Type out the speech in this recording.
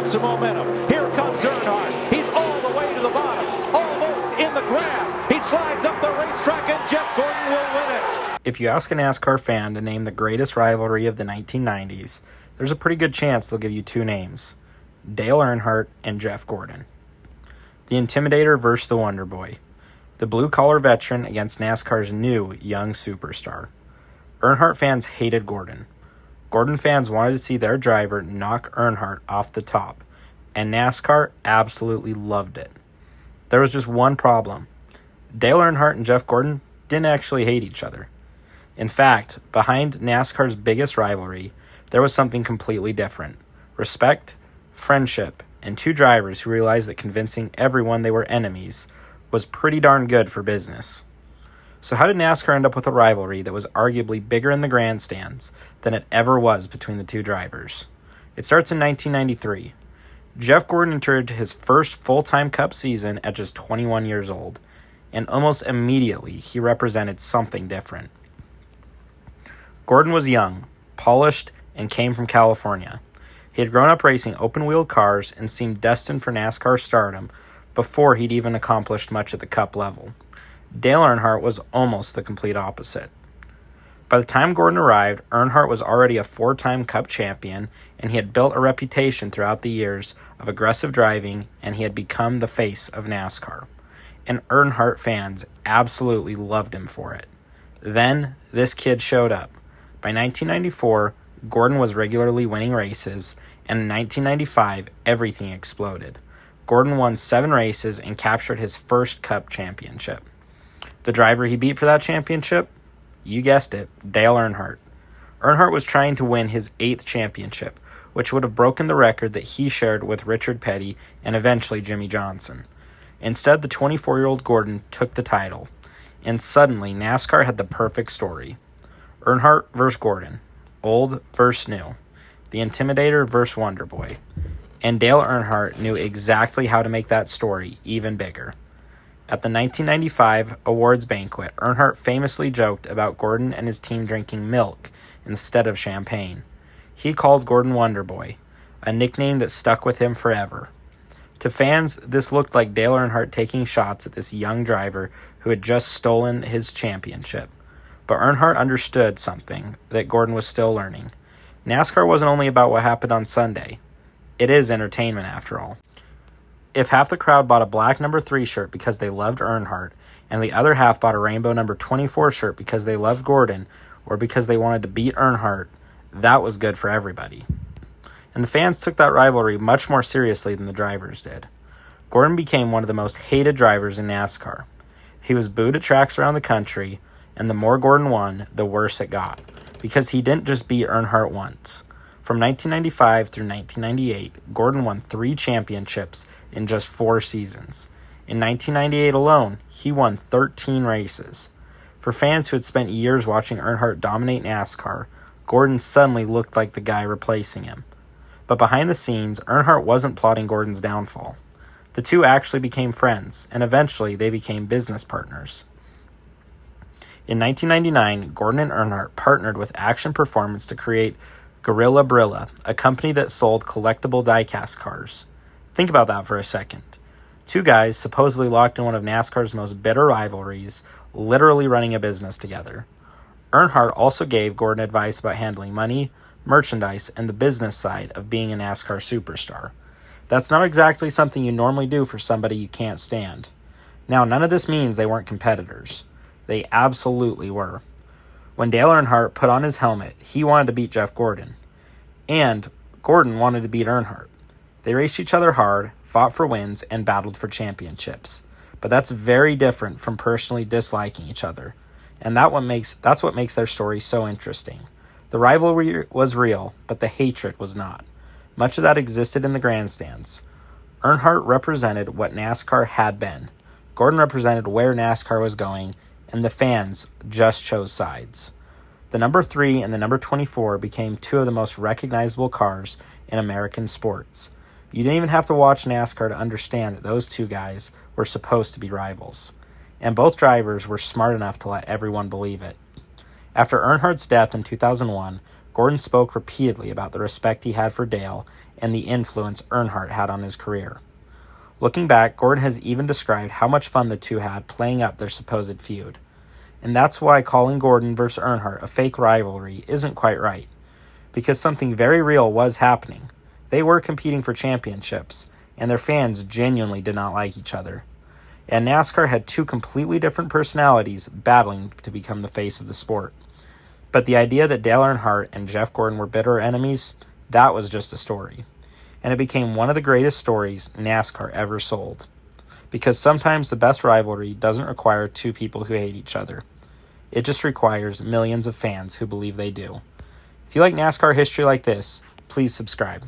gain some momentum. Here comes Earnhardt. He's all the way to the bottom, almost in the grass. He slides up the racetrack, and Jeff Gordon will win it. If you ask a NASCAR fan to name the greatest rivalry of the 1990s, there's a pretty good chance they'll give you two names: Dale Earnhardt and Jeff Gordon. The Intimidator versus the Wonder Boy. The blue-collar veteran against NASCAR's new young superstar. Earnhardt fans hated Gordon. Gordon fans wanted to see their driver knock Earnhardt off the top, and NASCAR absolutely loved it. There was just one problem. Dale Earnhardt and Jeff Gordon didn't actually hate each other. In fact, behind NASCAR's biggest rivalry, there was something completely different: respect, friendship, and two drivers who realized that convincing everyone they were enemies was pretty darn good for business. So how did NASCAR end up with a rivalry that was arguably bigger in the grandstands than it ever was between the two drivers? It starts in 1993. Jeff Gordon entered his first full-time Cup season at just 21 years old, and almost immediately he represented something different. Gordon was young, polished, and came from California. He had grown up racing open-wheeled cars and seemed destined for NASCAR stardom before he'd even accomplished much at the Cup level. Dale Earnhardt was almost the complete opposite. By the time Gordon arrived, Earnhardt was already a four-time Cup champion, and he had built a reputation throughout the years of aggressive driving, and he had become the face of NASCAR. And Earnhardt fans absolutely loved him for it. Then, this kid showed up. By 1994, Gordon was regularly winning races, and in 1995, everything exploded. Gordon won 7 races and captured his first Cup championship. The driver he beat for that championship? You guessed it, Dale Earnhardt. Earnhardt was trying to win his 8th championship, which would have broken the record that he shared with Richard Petty and eventually Jimmy Johnson. Instead, the 24-year-old Gordon took the title, and suddenly NASCAR had the perfect story. Earnhardt versus Gordon. Old versus new. The Intimidator versus Wonder Boy. And Dale Earnhardt knew exactly how to make that story even bigger. At the 1995 awards banquet, Earnhardt famously joked about Gordon and his team drinking milk instead of champagne. He called Gordon Wonder Boy, a nickname that stuck with him forever. To fans, this looked like Dale Earnhardt taking shots at this young driver who had just stolen his championship. But Earnhardt understood something that Gordon was still learning. NASCAR wasn't only about what happened on Sunday. It is entertainment, after all. If half the crowd bought a black number 3 shirt because they loved Earnhardt, and the other half bought a rainbow number 24 shirt because they loved Gordon, or because they wanted to beat Earnhardt, that was good for everybody. And the fans took that rivalry much more seriously than the drivers did. Gordon became one of the most hated drivers in NASCAR. He was booed at tracks around the country, and the more Gordon won, the worse it got, because he didn't just beat Earnhardt once. From 1995 through 1998, Gordon won 3 championships in just 4 seasons. In 1998 alone, he won 13 races. For fans who had spent years watching Earnhardt dominate NASCAR, Gordon suddenly looked like the guy replacing him. But behind the scenes, Earnhardt wasn't plotting Gordon's downfall. The two actually became friends, and eventually they became business partners. In 1999, Gordon and Earnhardt partnered with Action Performance to create Gorilla Brilla, a company that sold collectible die-cast cars. Think about that for a second. 2 guys supposedly locked in one of NASCAR's most bitter rivalries, literally running a business together. Earnhardt also gave Gordon advice about handling money, merchandise, and the business side of being a NASCAR superstar. That's not exactly something you normally do for somebody you can't stand. Now, none of this means they weren't competitors. They absolutely were. When Dale Earnhardt put on his helmet, he wanted to beat Jeff Gordon. And Gordon wanted to beat Earnhardt. They raced each other hard, fought for wins, and battled for championships. But that's very different from personally disliking each other. And that's what makes their story so interesting. The rivalry was real, but the hatred was not. Much of that existed in the grandstands. Earnhardt represented what NASCAR had been. Gordon represented where NASCAR was going, and the fans just chose sides. The number 3 and the number 24 became 2 of the most recognizable cars in American sports. You didn't even have to watch NASCAR to understand that those 2 guys were supposed to be rivals. And both drivers were smart enough to let everyone believe it. After Earnhardt's death in 2001, Gordon spoke repeatedly about the respect he had for Dale and the influence Earnhardt had on his career. Looking back, Gordon has even described how much fun the two had playing up their supposed feud. And that's why calling Gordon versus Earnhardt a fake rivalry isn't quite right, because something very real was happening. They were competing for championships, and their fans genuinely did not like each other. And NASCAR had two completely different personalities battling to become the face of the sport. But the idea that Dale Earnhardt and Jeff Gordon were bitter enemies, that was just a story. And it became one of the greatest stories NASCAR ever sold. Because sometimes the best rivalry doesn't require two people who hate each other. It just requires millions of fans who believe they do. If you like NASCAR history like this, please subscribe.